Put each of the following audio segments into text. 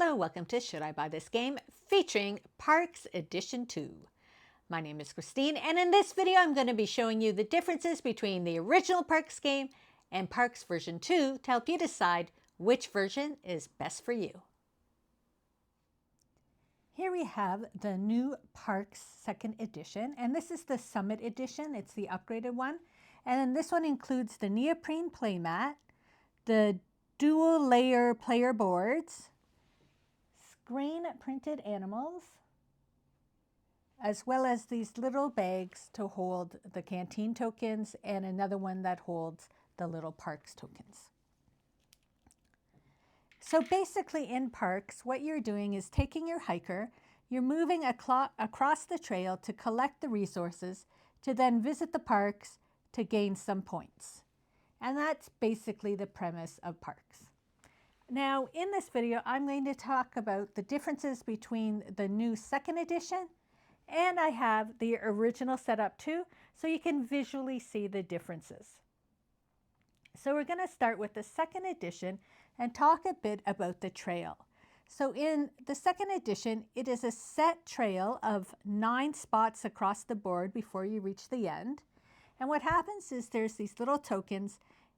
Hello, welcome to Should I Buy This Game? Featuring Parks Edition 2. My name is Christine, and in this video I'm going to be showing you the differences between the original Parks game and Parks version 2 to help you decide which version is best for you. Here we have the new Parks 2nd edition, and this is the Summit edition. It's the upgraded one. And this one includes the neoprene playmat, the dual layer player boards, screen printed animals, as well as these little bags to hold the canteen tokens and another one that holds the little parks tokens. So basically in parks, what you're doing is taking your hiker, you're moving across the trail to collect the resources to then visit the parks to gain some points. And that's basically the premise of parks. Now, in this video, I'm going to talk about the differences between the new 2nd edition, and I have the original setup too, so you can visually see the differences. So we're going to start with the 2nd edition and talk a bit about the trail. So in the 2nd edition, it is a set trail of 9 spots across the board before you reach the end. And what happens is there's these little tokens,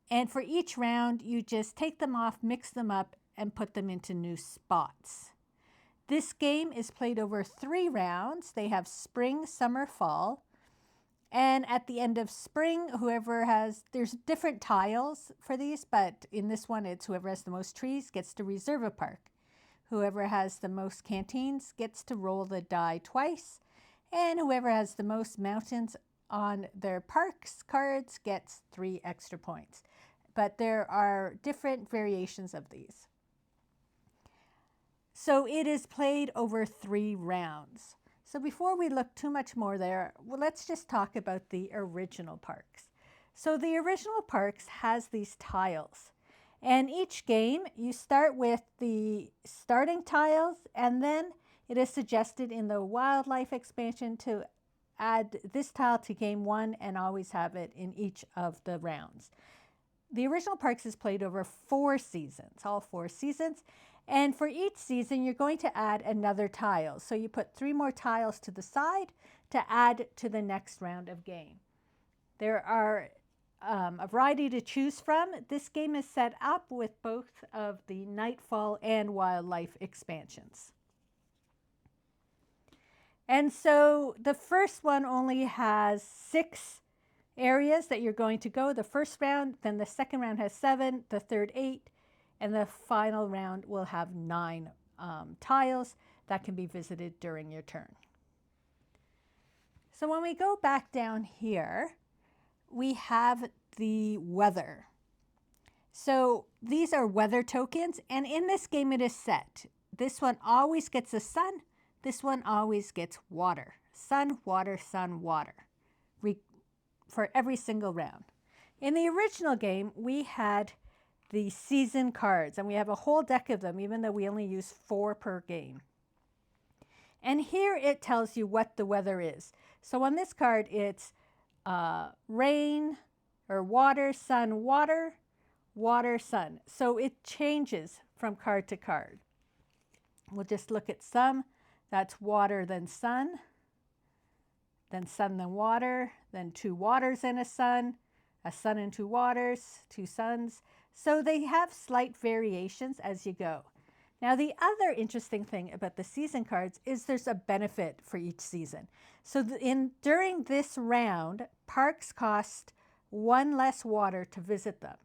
and for each round, you just take them off, mix them up, and put them into new spots. This game is played over 3 rounds. They have spring, summer, fall. And at the end of spring, there's different tiles for these, but in this one, it's whoever has the most trees gets to reserve a park. Whoever has the most canteens gets to roll the die twice. And whoever has the most mountains on their parks cards gets 3 extra points. But there are different variations of these. So it is played over 3 rounds. So before we look too much more there, let's just talk about the original parks. So the original parks has these tiles. And each game, you start with the starting tiles, and then it is suggested in the wildlife expansion to add this tile to game 1 and always have it in each of the rounds. The original parks is played over 4 seasons, all 4 seasons. And for each season, you're going to add another tile. So you put 3 more tiles to the side to add to the next round of game. There are a variety to choose from. This game is set up with both of the Nightfall and Wildlife expansions. And so the first one only has 6 areas that you're going to go. The first round, then the second round has 7, the third 8, and the final round will have 9 tiles that can be visited during your turn. So when we go back down here, we have the weather. So these are weather tokens, and in this game it is set. This one always gets the sun, this one always gets water. Sun, water, sun, water. For every single round. In the original game, we had the season cards, and we have a whole deck of them, even though we only use 4 per game. And here it tells you what the weather is. So on this card, it's rain or water, sun, water, water, sun. So it changes from card to card. We'll just look at some. That's water, then sun, then water, then 2 waters and a sun and 2 waters, 2 suns. So they have slight variations as you go. Now the other interesting thing about the season cards is there's a benefit for each season. So during this round, parks cost 1 less water to visit them.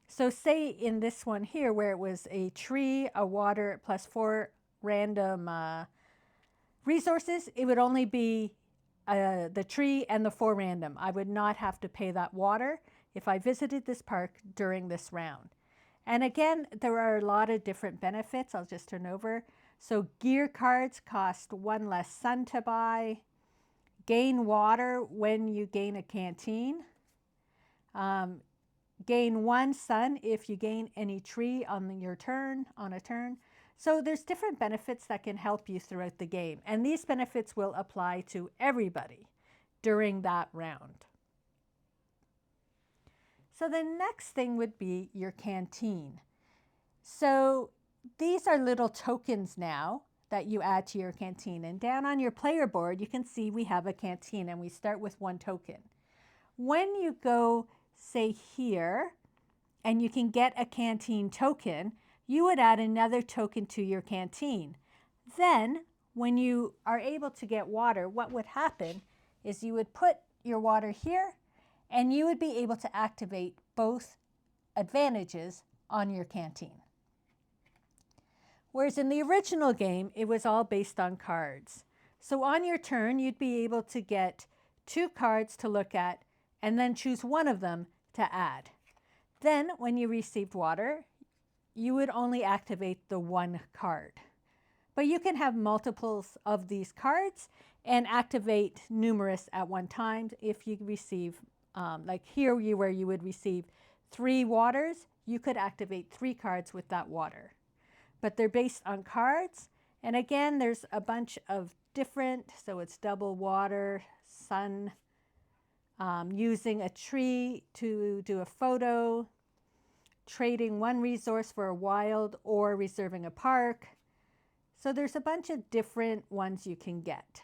So say in this one here where it was a tree, a water, plus 4 random resources, it would only be the tree and the 4 random. I would not have to pay that water if I visited this park during this round. And again, there are a lot of different benefits. I'll just turn over. So gear cards cost 1 less sun to buy. Gain water when you gain a canteen. Gain 1 sun if you gain any tree on your turn, on a turn. So there's different benefits that can help you throughout the game. And these benefits will apply to everybody during that round. So the next thing would be your canteen. So these are little tokens now that you add to your canteen. And down on your player board, you can see we have a canteen and we start with 1 token. When you go, say here, and you can get a canteen token, you would add another token to your canteen. Then, when you are able to get water, what would happen is you would put your water here and you would be able to activate both advantages on your canteen. Whereas in the original game, it was all based on cards. So on your turn, you'd be able to get 2 cards to look at and then choose one of them to add. Then when you received water, you would only activate the 1 card. But you can have multiples of these cards and activate numerous at one time. If you receive, like here where you would receive 3 waters, you could activate 3 cards with that water. But they're based on cards. And again, there's a bunch of different, so it's double water, sun, using a tree to do a photo, trading 1 resource for a wild, or reserving a park. So there's a bunch of different ones you can get.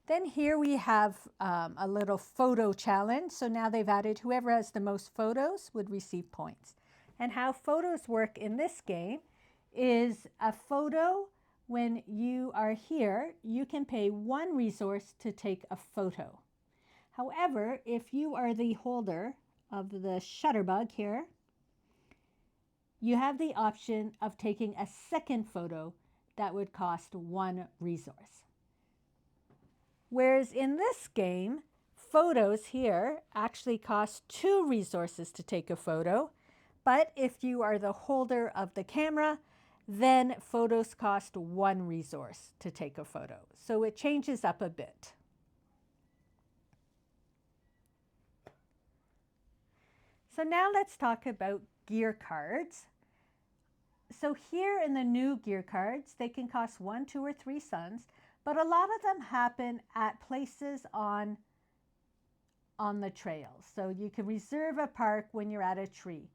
Then here we have a little photo challenge. So now they've added whoever has the most photos would receive points. And how photos work in this game is a photo, when you are here, you can pay 1 resource to take a photo. However, if you are the holder of the Shutterbug here, you have the option of taking a second photo that would cost 1 resource. Whereas in this game, photos here actually cost 2 resources to take a photo. But if you are the holder of the camera, then photos cost 1 resource to take a photo. So it changes up a bit. So now let's talk about gear cards. So here in the new gear cards, they can cost 1, 2, or 3 suns, but a lot of them happen at places on the trail. So you can reserve a park when you're at a tree.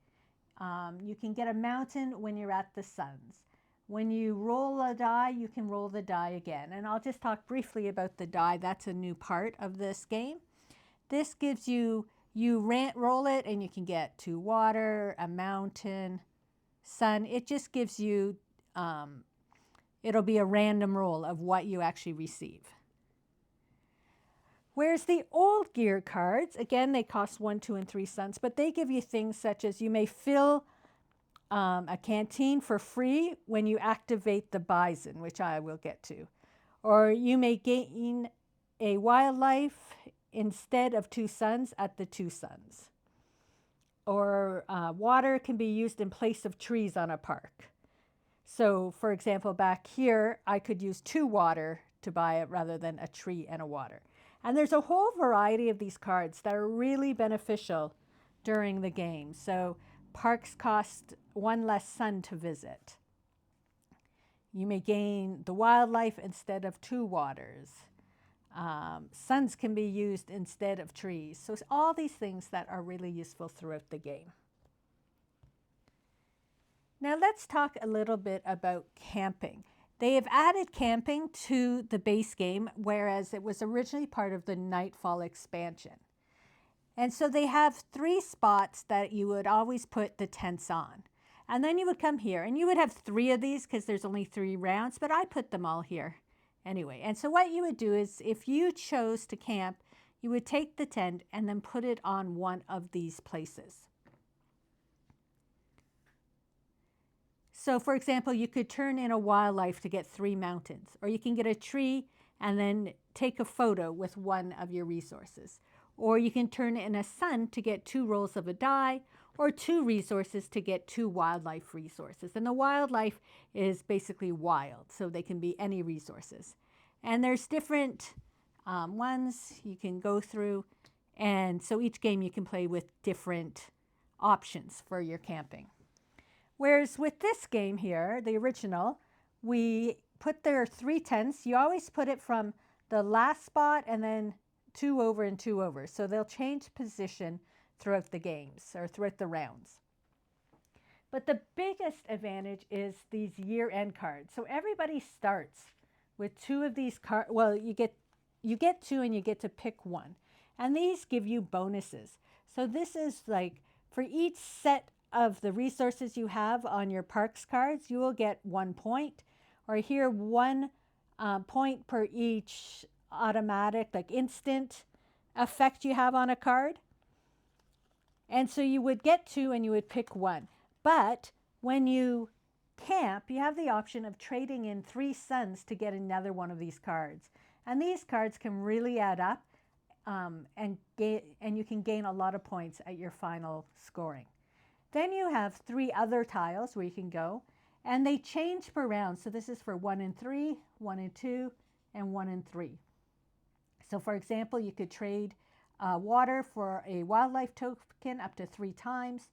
You can get a mountain when you're at the suns. When you roll a die, you can roll the die again. And I'll just talk briefly about the die. That's a new part of this game. This gives you roll it and you can get 2 water, a mountain, sun. It just gives you, it'll be a random roll of what you actually receive. Whereas the old gear cards, again, they cost 1, 2, and 3 suns, but they give you things such as you may fill a canteen for free when you activate the bison, which I will get to. Or you may gain a wildlife instead of 2 suns at the 2 suns. Or water can be used in place of trees on a park. So for example, back here, I could use 2 water to buy it rather than a tree and a water. And there's a whole variety of these cards that are really beneficial during the game. So parks cost 1 less sun to visit. You may gain the wildlife instead of 2 waters. Suns can be used instead of trees. So all these things that are really useful throughout the game. Now let's talk a little bit about camping. They have added camping to the base game, whereas it was originally part of the Nightfall expansion. And so they have 3 spots that you would always put the tents on. And then you would come here, and you would have 3 of these because there's only 3 rounds, but I put them all here anyway. And so what you would do is if you chose to camp, you would take the tent and then put it on one of these places. So for example, you could turn in a wildlife to get 3 mountains, or you can get a tree and then take a photo with 1 of your resources. Or you can turn in a sun to get 2 rolls of a die, or 2 resources to get 2 wildlife resources. And the wildlife is basically wild, so they can be any resources. And there's different ones you can go through. And so each game you can play with different options for your camping. Whereas with this game here, the original, we put there 3 tents. You always put it from the last spot and then 2 over and 2 over. So they'll change position throughout the games or throughout the rounds. But the biggest advantage is these year-end cards. So everybody starts with 2 of these cards. Well, you get 2 and you get to pick 1. And these give you bonuses. So this is like for each set of the resources you have on your parks cards, you will get 1 point. Or here, 1 point per each automatic, like instant effect you have on a card. And so you would get 2 and you would pick 1. But when you camp, you have the option of trading in 3 suns to get another one of these cards. And these cards can really add up, and you can gain a lot of points at your final scoring. Then you have 3 other tiles where you can go, and they change per round. So this is for 1 and 3, 1 and 2, and 1 and 3. So for example, you could trade water for a wildlife token up to 3 times.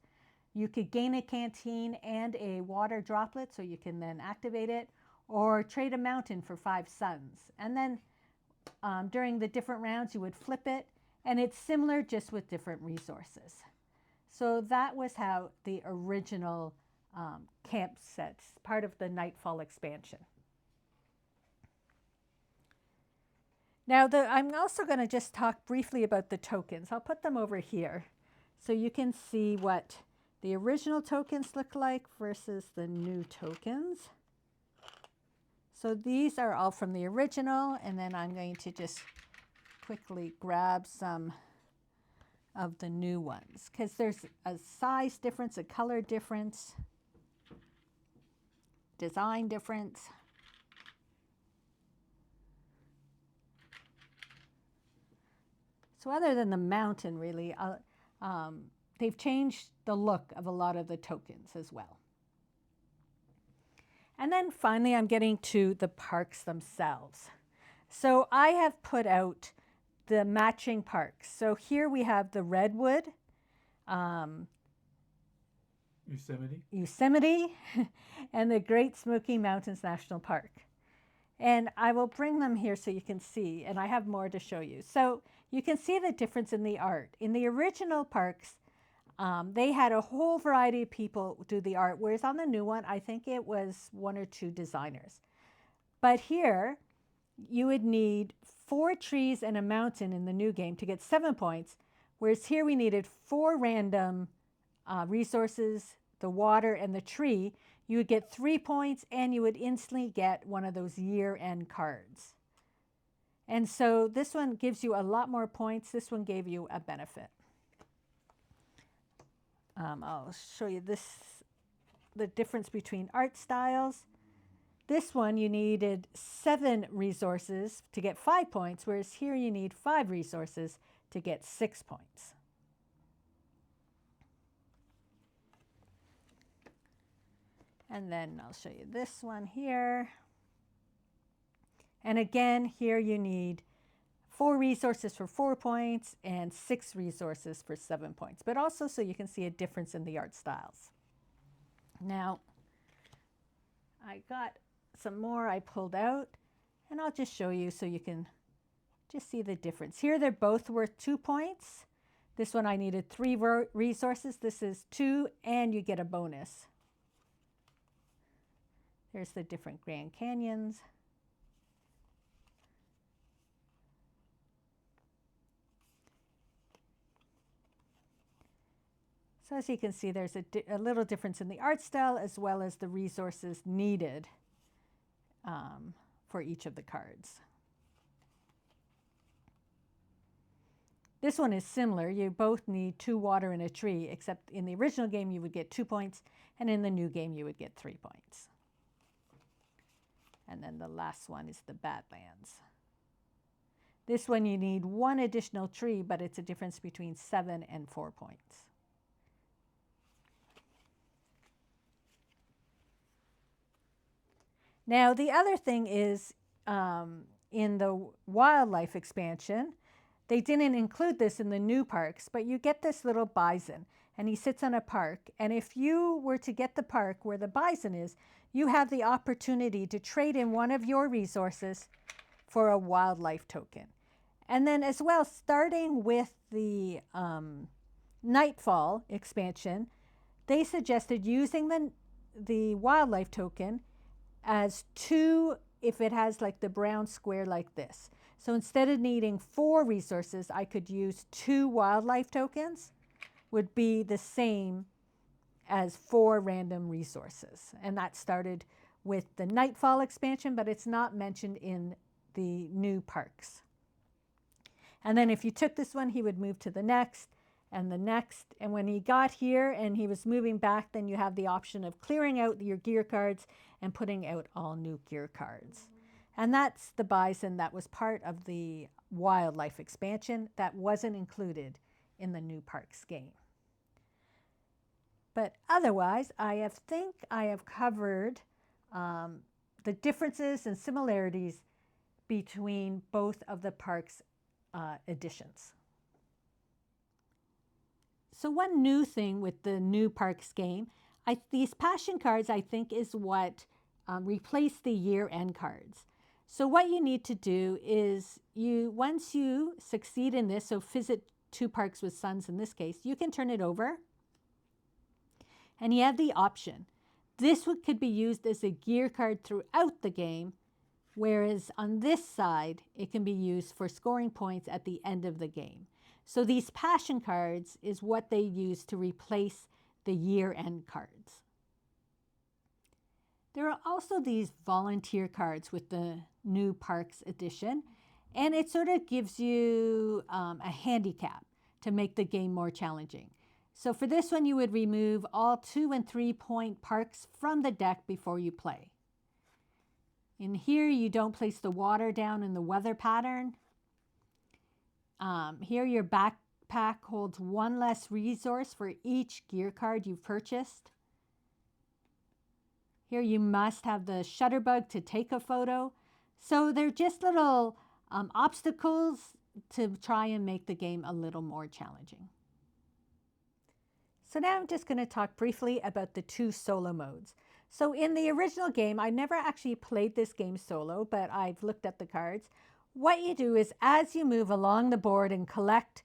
You could gain a canteen and a water droplet, so you can then activate it, or trade a mountain for 5 suns. And then during the different rounds, you would flip it, and it's similar just with different resources. So that was how the original camp sets, part of the Nightfall expansion. Now, I'm also going to just talk briefly about the tokens. I'll put them over here so you can see what the original tokens look like versus the new tokens. So these are all from the original, and then I'm going to just quickly grab some of the new ones because there's a size difference, a color difference, design difference. So other than the mountain, really, they've changed the look of a lot of the tokens as well. And then finally, I'm getting to the parks themselves. So I have put out the matching parks. So here we have the Redwood, Yosemite, and the Great Smoky Mountains National Park. And I will bring them here so you can see, and I have more to show you. So you can see the difference in the art. In the original parks, they had a whole variety of people do the art, whereas on the new one, I think it was 1 or 2 designers. But here, you would need 4 trees and a mountain in the new game to get 7 points, whereas here we needed 4 random resources, the water and the tree. You would get 3 points, and you would instantly get one of those year-end cards. And so this one gives you a lot more points. This one gave you a benefit. I'll show you the difference between art styles. This one, you needed 7 resources to get 5 points, whereas here you need 5 resources to get 6 points. And then I'll show you this one here. And again, here you need 4 resources for 4 points and 6 resources for 7 points, but also so you can see a difference in the art styles. Now, I got some more I pulled out, and I'll just show you so you can just see the difference. Here they're both worth 2 points. This one I needed 3 resources. This is 2, and you get a bonus. There's the different Grand Canyons. So as you can see, there's a little difference in the art style as well as the resources needed for each of the cards. This one is similar. You both need 2 water and a tree, except in the original game you would get 2 points, and in the new game you would get 3 points. And then the last one is the Badlands. This one you need 1 additional tree, but it's a difference between 7 and 4 points. Now, the other thing is in the wildlife expansion, they didn't include this in the new parks, but you get this little bison, and he sits on a park. And if you were to get the park where the bison is, you have the opportunity to trade in one of your resources for a wildlife token. And then as well, starting with the Nightfall expansion, they suggested using the wildlife token as 2 if it has like the brown square like this. So instead of needing 4 resources, I could use 2 wildlife tokens, would be the same as 4 random resources. And that started with the Nightfall expansion, but it's not mentioned in the new parks. And then if you took this one, he would move to the next and the next. And when he got here and he was moving back, then you have the option of clearing out your gear cards and putting out all new gear cards. And that's the bison that was part of the wildlife expansion that wasn't included in the new parks game. But otherwise, I think I have covered the differences and similarities between both of the parks editions. So one new thing with the new parks game, these passion cards I think is what replaced the year-end cards. So what you need to do is once you succeed in this, so visit 2 parks with suns in this case, you can turn it over and you have the option. This could be used as a gear card throughout the game, whereas on this side, it can be used for scoring points at the end of the game. So these passion cards is what they use to replace the year-end cards. There are also these volunteer cards with the new parks edition, and it sort of gives you a handicap to make the game more challenging. So for this one, you would remove all 2 and 3 point parks from the deck before you play. In here, you don't place the water down in the weather pattern. Here, your backpack holds 1 less resource for each gear card you've purchased. Here, you must have the Shutterbug to take a photo. So they're just little obstacles to try and make the game a little more challenging. So now I'm just going to talk briefly about the 2 solo modes. So in the original game, I never actually played this game solo, but I've looked at the cards. What you do is as you move along the board and collect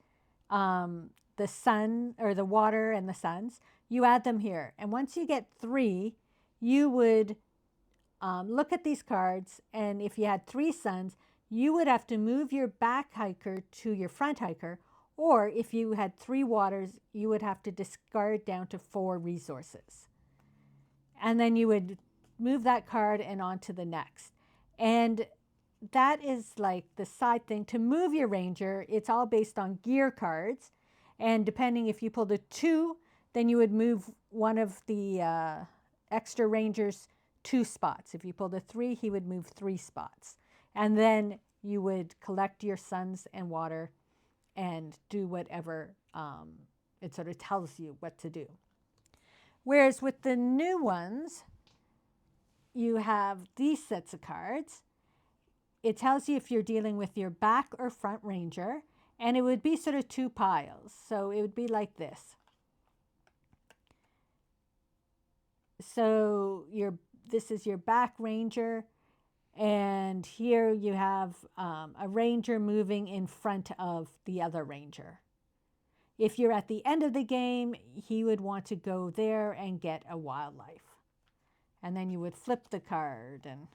the sun or the water and the suns, you add them here. And once you get 3, you would look at these cards, and if you had 3 suns, you would have to move your back hiker to your front hiker, or if you had 3 waters, you would have to discard down to 4 resources. And then you would move that card and on to the next. And that is like the side thing. To move your ranger, it's all based on gear cards. And depending if you pulled a 2, then you would move one of the extra rangers 2 spots. If you pulled a 3, he would move 3 spots. And then you would collect your suns and water and do whatever it sort of tells you what to do. Whereas with the new ones, you have these sets of cards. It tells you if you're dealing with your back or front ranger, and it would be sort of 2 piles. So it would be like this. So this is your back ranger, and here you have a ranger moving in front of the other ranger. If you're at the end of the game, he would want to go there and get a wildlife. And then you would flip the card, and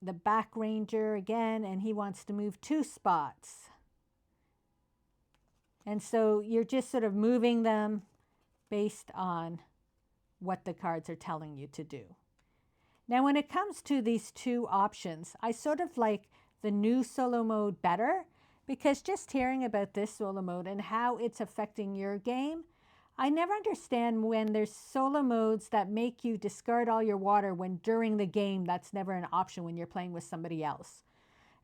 the back ranger again, and he wants to move 2 spots. And so you're just sort of moving them based on what the cards are telling you to do. Now, when it comes to these 2 options, I sort of like the new solo mode better, because just hearing about this solo mode and how it's affecting your game, I never understand when there's solo modes that make you discard all your water when during the game that's never an option when you're playing with somebody else.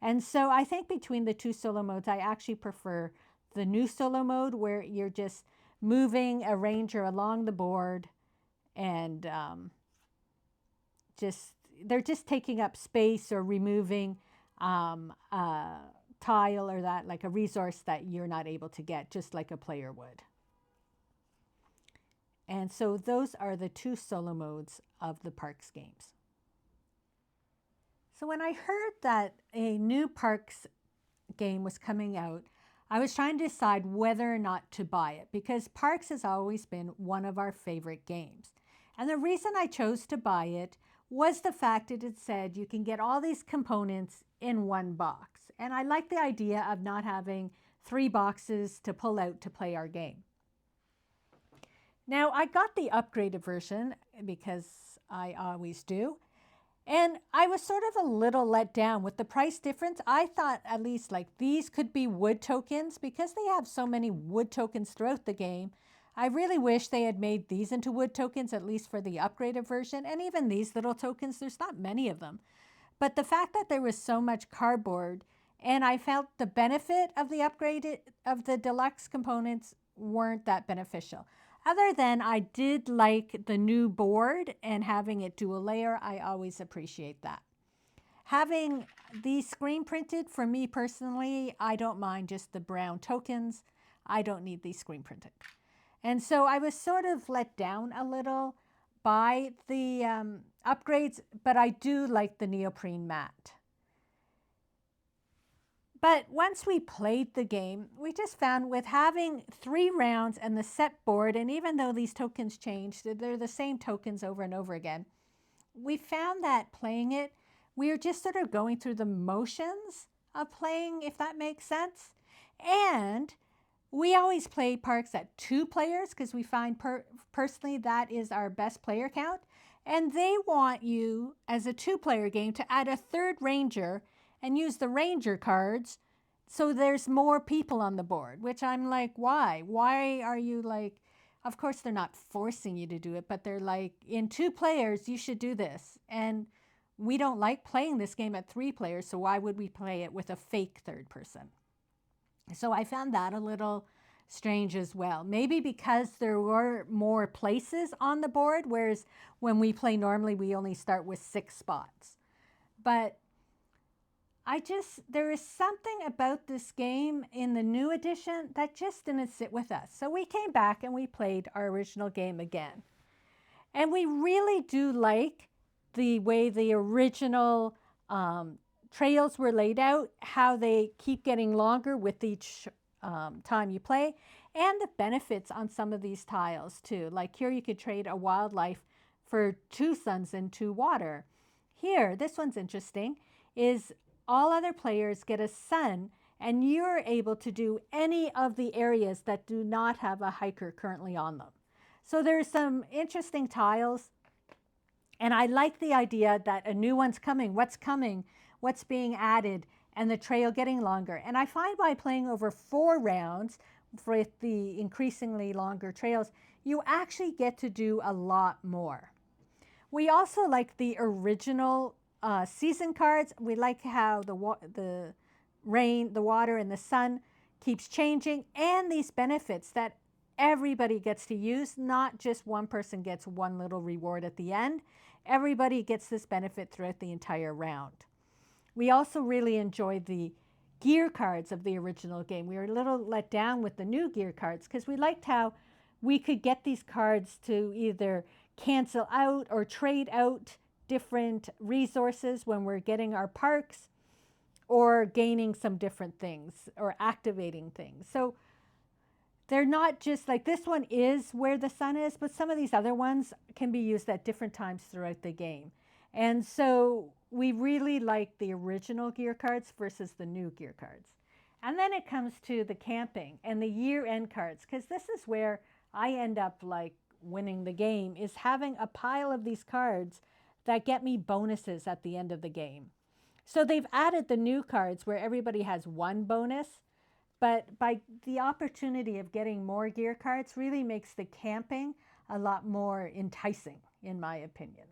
And so I think between the 2 solo modes, I actually prefer the new solo mode where you're just moving a ranger along the board and they're just taking up space or removing tile or that, like a resource that you're not able to get, just like a player would. And so those are the 2 solo modes of the Parks games. So when I heard that a new Parks game was coming out, I was trying to decide whether or not to buy it because Parks has always been one of our favorite games. And the reason I chose to buy it was the fact that it said you can get all these components in one box. And I like the idea of not having 3 boxes to pull out to play our game. Now, I got the upgraded version because I always do. And I was sort of a little let down with the price difference. I thought at least like these could be wood tokens because they have so many wood tokens throughout the game. I really wish they had made these into wood tokens, at least for the upgraded version. And even these little tokens, there's not many of them. But the fact that there was so much cardboard and I felt the benefit of the upgraded, of the deluxe components weren't that beneficial. Other than I did like the new board and having it dual layer, I always appreciate that. Having these screen printed, for me personally, I don't mind just the brown tokens. I don't need these screen printed. And so I was sort of let down a little by the upgrades, but I do like the neoprene mat. But once we played the game, we just found with having 3 rounds and the set board, and even though these tokens changed, they're the same tokens over and over again, we found that playing it, we were just sort of going through the motions of playing, if that makes sense. And we always play Parks at 2 players because we find personally that is our best player count. And they want you, as a 2-player game, to add a 3rd ranger and use the ranger cards so there's more people on the board, which I'm like, why? Why are you like, of course they're not forcing you to do it, but they're like, in 2 players, you should do this. And we don't like playing this game at 3 players, so why would we play it with a fake 3rd person? So I found that a little strange as well. Maybe because there were more places on the board, whereas when we play normally, we only start with 6 spots. But there is something about this game in the new edition that just didn't sit with us. So we came back and we played our original game again. And we really do like the way the original trails were laid out, how they keep getting longer with each time you play, and the benefits on some of these tiles too. Like here you could trade a wildlife for 2 suns and 2 water. Here, this one's interesting, is all other players get a sun, and you're able to do any of the areas that do not have a hiker currently on them. So there's some interesting tiles, and I like the idea that a new one's coming, what's being added, and the trail getting longer. And I find by playing over 4 rounds with the increasingly longer trails, you actually get to do a lot more. We also like the original season cards. We like how the rain, the water, and the sun keeps changing, and these benefits that everybody gets to use, not just one person gets one little reward at the end. Everybody gets this benefit throughout the entire round. We also really enjoyed the gear cards of the original game. We were a little let down with the new gear cards because we liked how we could get these cards to either cancel out or trade out different resources when we're getting our parks or gaining some different things or activating things. So they're not just like this one is where the sun is, but some of these other ones can be used at different times throughout the game. And so we really like the original gear cards versus the new gear cards. And then it comes to the camping and the year-end cards, because this is where I end up like winning the game, is having a pile of these cards that get me bonuses at the end of the game. So they've added the new cards where everybody has 1 bonus, but by the opportunity of getting more gear cards really makes the camping a lot more enticing, in my opinion.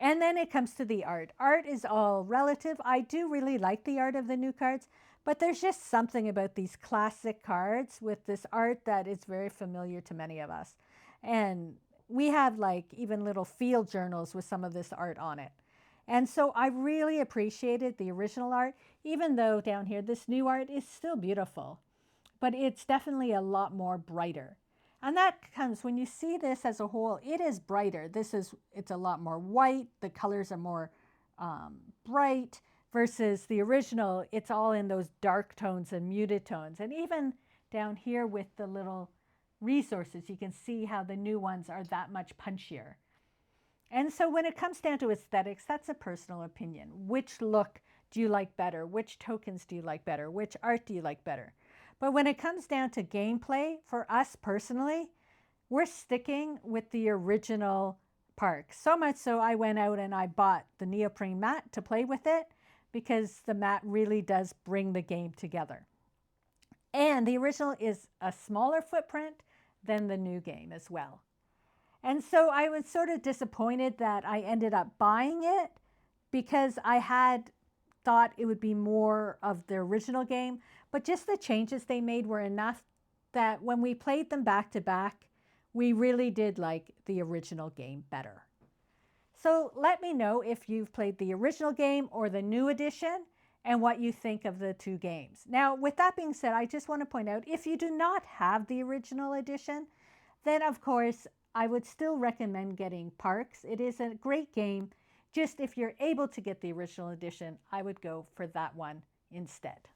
And then it comes to the art. Art is all relative. I do really like the art of the new cards, but there's just something about these classic cards with this art that is very familiar to many of us. And we have like even little field journals with some of this art on it. And so I really appreciated the original art, even though down here this new art is still beautiful, but it's definitely a lot more brighter. And that comes when you see this as a whole, it is brighter. It's a lot more white. The colors are more bright. versus the original, it's all in those dark tones and muted tones. And even down here with the little resources, you can see how the new ones are that much punchier. And so when it comes down to aesthetics, that's a personal opinion. Which look do you like better? Which tokens do you like better? Which art do you like better? But when it comes down to gameplay, for us personally, we're sticking with the original park. So much so I went out and I bought the neoprene mat to play with it because the mat really does bring the game together. And the original is a smaller footprint than the new game as well. And so I was sort of disappointed that I ended up buying it because I had thought it would be more of the original game, but just the changes they made were enough that when we played them back to back, we really did like the original game better. So let me know if you've played the original game or the new edition and what you think of the two games. Now, with that being said, I just want to point out, if you do not have the original edition, then of course, I would still recommend getting Parks. It is a great game. Just if you're able to get the original edition, I would go for that one instead.